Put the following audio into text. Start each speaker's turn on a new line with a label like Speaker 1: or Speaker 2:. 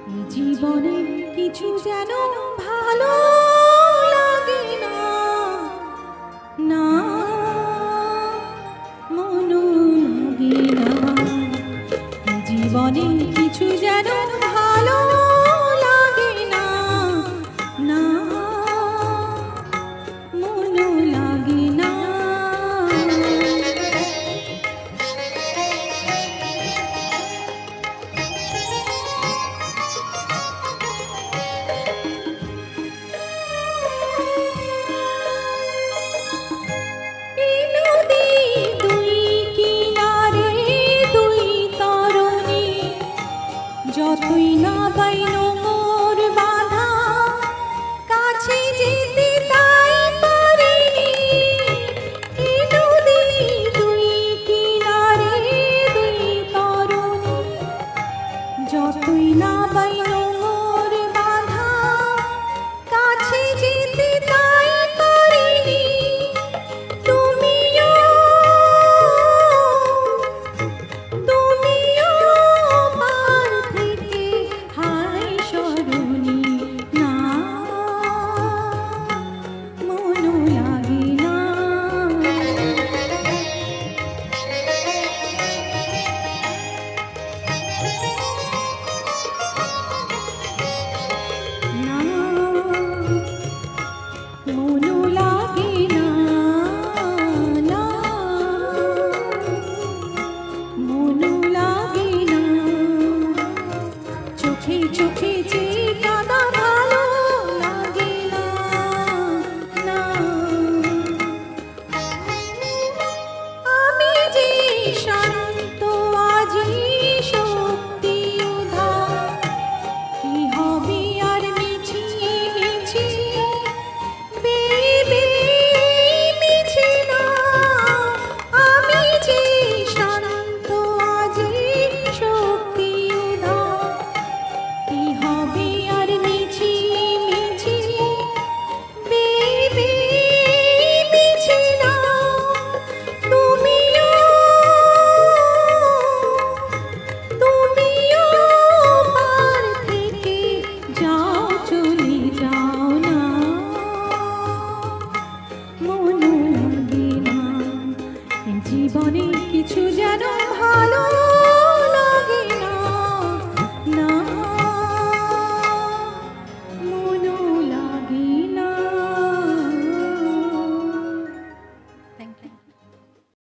Speaker 1: জীবনে কিছু যেন ভালো লাগে না, না মনও লাগে না। জীবনে কিছু যেন ভালো লাগে না, না মনও লাগে না। যতই না বাইন মোর বাধা, কাছে যেতে তাই পারিনি। এই নদী দুই কিনারে দুই তরুণী, যতই না বাইন মোর বাধা, কাছে যেতে তাই পারিনি। তুমিও পার থেকে হায় সরণি, না মনও লাগে না। না মনও লাগে না, না মনও লাগে না। চোখে চোখে যে কাঁদা ভালো লাগে না, না আমি যে শান্ত আজি শক্তি উধার, কি হবে আর মিছি মিছি বেবে মিছি না। আমি যে শান্ত আজি শক্তি উধার, কি হবে আর মিছি মিছি বেবে মিছি না। তুমিও পার থেকে যাও, চলে যাও না মনও লাগে না। জীবনে কিছু যেন